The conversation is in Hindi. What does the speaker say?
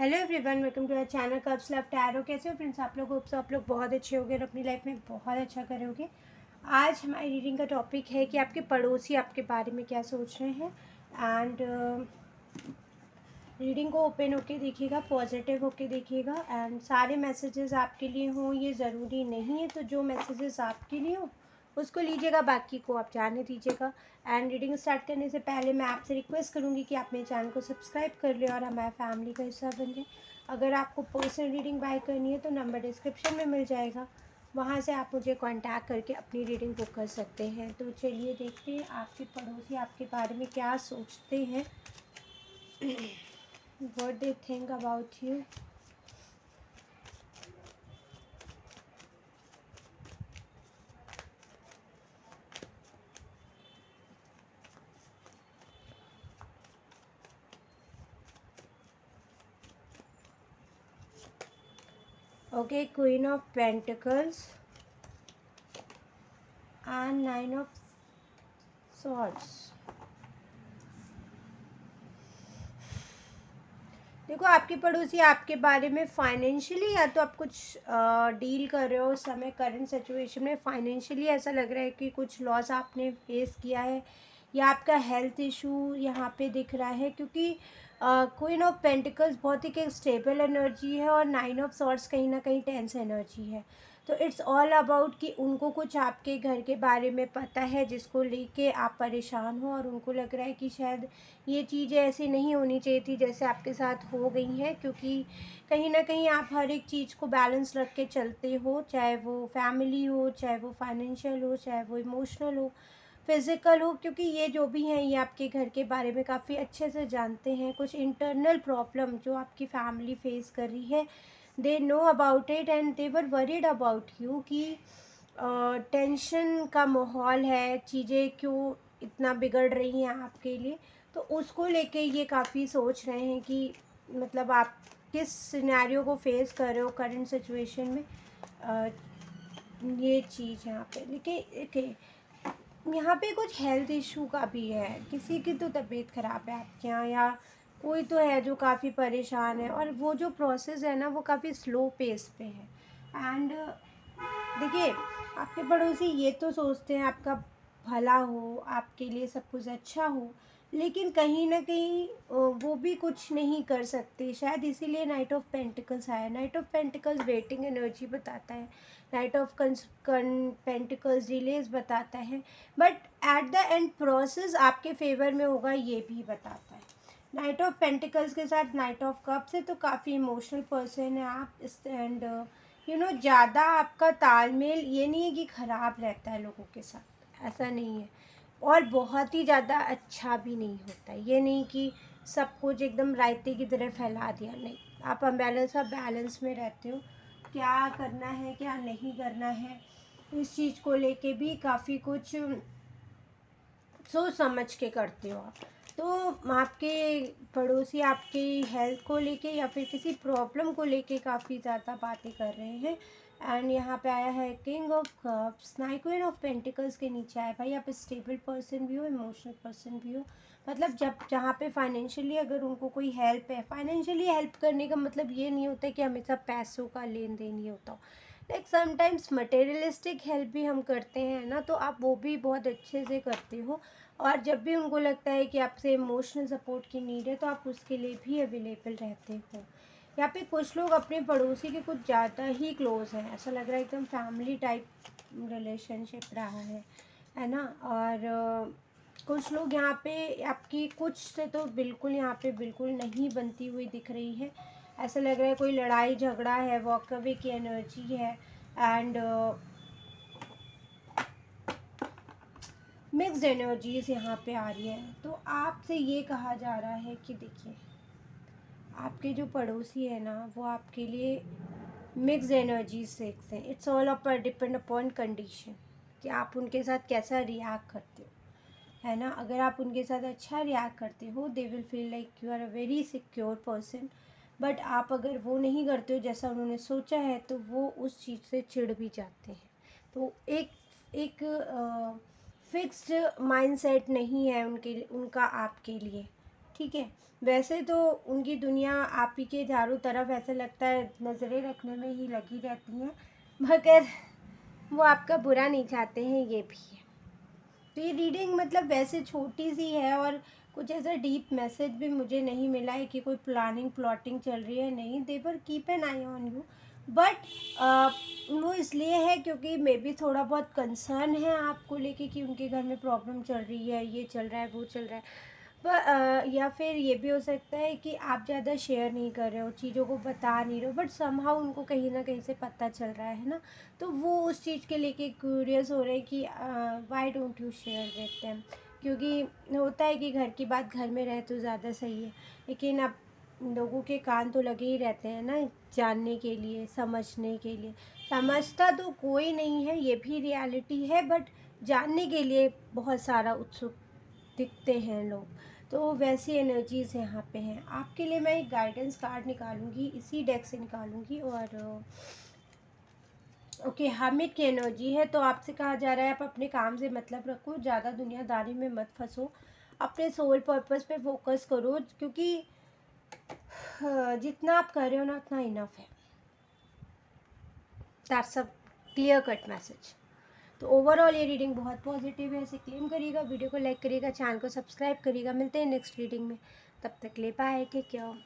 Hello everyone, welcome to our channel curves love tarot. कैसे हो फ्रेंड्स आप लोग? होप सो आप लोग बहुत अच्छे होंगे और अपनी लाइफ में बहुत अच्छा करोगे। आज हमारी रीडिंग का टॉपिक है कि आपके पड़ोसी आपके बारे में क्या सोच रहे हैं। एंड रीडिंग को ओपन होके देखिएगा, पॉजिटिव होके देखिएगा। एंड सारे मैसेजेस आपके लिए हों ये ज़रूरी नहीं है, तो जो मैसेजेस आपके लिए हो उसको लीजिएगा, बाकी को आप जाने दीजिएगा। एंड रीडिंग स्टार्ट करने से पहले मैं आपसे रिक्वेस्ट करूँगी कि आप मेरे चैनल को सब्सक्राइब कर लें और हमारे फैमिली का हिस्सा बन जाए। अगर आपको पर्सनल रीडिंग बाय करनी है तो नंबर डिस्क्रिप्शन में मिल जाएगा, वहाँ से आप मुझे कांटेक्ट करके अपनी रीडिंग बुक कर सकते हैं। तो चलिए देखते हैं आपके पड़ोसी आपके बारे में क्या सोचते हैं। What they think about you. Okay, Queen of Pentacles and Nine of Swords. देखो, आपके पड़ोसी आपके बारे में फाइनेंशियली या तो आप कुछ डील कर रहे हो उस समय करंट सिचुएशन में, फाइनेंशियली ऐसा लग रहा है कि कुछ लॉस आपने फेस किया है, या आपका हेल्थ इशू यहाँ पे दिख रहा है, क्योंकि क्वीन ऑफ पेंटिकल्स बहुत ही एक स्टेबल एनर्जी है और नाइन ऑफ सॉर्ड्स कहीं ना कहीं टेंस एनर्जी है। तो इट्स ऑल अबाउट कि उनको कुछ आपके घर के बारे में पता है जिसको लेके आप परेशान हो, और उनको लग रहा है कि शायद ये चीज़ें ऐसी नहीं होनी चाहिए थी जैसे आपके साथ हो गई हैं, क्योंकि कहीं ना कहीं आप हर एक चीज़ को बैलेंस रख के चलते हो, चाहे वो फैमिली हो, चाहे वो फाइनेंशियल हो, चाहे वो इमोशनल हो, फिज़िकल हो, क्योंकि ये जो भी हैं ये आपके घर के बारे में काफ़ी अच्छे से जानते हैं। कुछ इंटरनल प्रॉब्लम जो आपकी फैमिली फेस कर रही है, they know about it and they were worried about you कि टेंशन का माहौल है, चीज़ें क्यों इतना बिगड़ रही हैं आपके लिए। तो उसको लेके ये काफ़ी सोच रहे हैं कि मतलब आप किस सिनेरियो को फेस कर रहे हो करंट सिचुएशन में। ये चीज़ यहाँ पे लेकिन यहाँ पे कुछ हेल्थ इशू का भी है, किसी की तो तबीयत ख़राब है आपके यहाँ, या कोई तो है जो काफ़ी परेशान है, और वो जो प्रोसेस है ना वो काफ़ी स्लो पेस पे है। एंड देखिए, आपके पड़ोसी ये तो सोचते हैं आपका भला हो, आपके लिए सब कुछ अच्छा हो, लेकिन कहीं ना कहीं वो भी कुछ नहीं कर सकते, शायद इसीलिए नाइट ऑफ पेंटिकल्स आया। Night of pentacles waiting energy बताता है, नाइट ऑफ पेंटिकल्स डिलेज बताता है, but at the end process आपके फेवर में होगा ये भी बताता है। नाइट ऑफ पेंटिकल्स के साथ नाइट ऑफ कप्स है, तो काफ़ी इमोशनल पर्सन है आप। एंड ज़्यादा आपका तालमेल ये नहीं है कि ख़राब रहता है लोगों के साथ, ऐसा नहीं है, और बहुत ही ज़्यादा अच्छा भी नहीं होता है। ये नहीं कि सब कुछ एकदम रायते की तरह फैला दिया, नहीं, आप अनबैलेंस आप बैलेंस में रहते हो। क्या करना है क्या नहीं करना है इस चीज़ को लेके भी काफ़ी कुछ सोच समझ के करते हो आप। तो आपके पड़ोसी आपकी हेल्थ को लेके या फिर किसी प्रॉब्लम को लेके काफ़ी ज़्यादा बातें कर रहे हैं। एंड यहाँ पे आया है king of cups, queen of pentacles के नीचे आया। भाई आप स्टेबल पर्सन भी हो, इमोशनल पर्सन भी हो, मतलब जब जहाँ पे फाइनेंशियली अगर उनको कोई हेल्प है, फाइनेंशियली हेल्प करने का मतलब ये नहीं होता कि हमेशा पैसों का लेन देन ही होता हो, लाइक समटाइम्स मटेरियलिस्टिक हेल्प भी हम करते हैं ना, तो आप वो भी बहुत अच्छे से करते हो। और जब भी उनको लगता है कि आपसे इमोशनल सपोर्ट की नीड है तो आप उसके लिए भी अवेलेबल रहते हो। यहाँ पे कुछ लोग अपने पड़ोसी के कुछ ज़्यादा ही क्लोज हैं, ऐसा लग रहा है एकदम फैमिली टाइप रिलेशनशिप रहा है ना। और कुछ लोग यहाँ पे आपकी कुछ से तो बिल्कुल यहाँ पे बिल्कुल नहीं बनती हुई दिख रही है, ऐसा लग रहा है कोई लड़ाई झगड़ा है, वॉक अवे की एनर्जी है। एंड मिक्स्ड एनर्जीज यहाँ पे आ रही है। तो आपसे ये कहा जा रहा है कि देखिए, आपके जो पड़ोसी है ना वो आपके लिए मिक्स्ड एनर्जीज देखते हैं। It's all upper depend upon condition कि आप उनके साथ कैसा रिएक्ट करते हो, है ना। अगर आप उनके साथ अच्छा रिएक्ट करते हो, they will feel like you are a very secure person. But आप अगर वो नहीं करते हो जैसा उन्होंने सोचा है, तो वो उस चीज़ से चिढ़ भी जाते हैं। तो एक एक फिक्स्ड माइंडसेट नहीं है उनका आपके लिए, ठीक है। वैसे तो उनकी दुनिया आप ही के चारों तरफ ऐसा लगता है नज़रें रखने में ही लगी रहती हैं, मगर वो आपका बुरा नहीं चाहते हैं, ये भी है। तो ये रीडिंग मतलब वैसे छोटी सी है और कुछ ऐसा डीप मैसेज भी मुझे नहीं मिला है कि कोई प्लानिंग प्लॉटिंग चल रही है, नहीं। They were keep an eye on you, but वो इसलिए है क्योंकि मे बी थोड़ा बहुत कंसर्न है आपको लेके कि उनके घर में प्रॉब्लम चल रही है, ये चल रहा है, वो चल रहा है। पर या फिर ये भी हो सकता है कि आप ज़्यादा शेयर नहीं कर रहे हो, चीज़ों को बता नहीं रहे हो, बट समहाउ उनको कहीं ना कहीं से पता चल रहा है ना। तो वो उस चीज़ के लेके क्यूरियस हो रहे हैं कि why don't you share with them, क्योंकि होता है कि घर की बात घर में रहे तो ज़्यादा सही है, लेकिन अब लोगों के कान तो लगे ही रहते हैं ना, जानने के लिए, समझने के लिए। समझता तो कोई नहीं है, ये भी रियलिटी है, बट जानने के लिए बहुत सारा उत्सुक दिखते हैं लोग। तो वैसी एनर्जीज़ यहाँ पे हैं। आपके लिए मैं एक गाइडेंस कार्ड निकालूंगी, इसी डेक से निकालूंगी। और ओके, हामिद की एनर्जी है। तो आपसे कहा जा रहा है आप अपने काम से मतलब रखो, ज़्यादा दुनियादारी में मत फंसो, अपने सोल पर्पस पे फोकस करो, क्योंकि जितना आप कर रहे हो ना उतना इनफ है। That's a clear cut message. तो ओवरऑल ये रीडिंग बहुत पॉजिटिव है। इसे क्लेम करिएगा, वीडियो को लाइक करिएगा, चैनल को सब्सक्राइब करिएगा। मिलते हैं नेक्स्ट रीडिंग में, तब तक ले बाय, टेक केयर।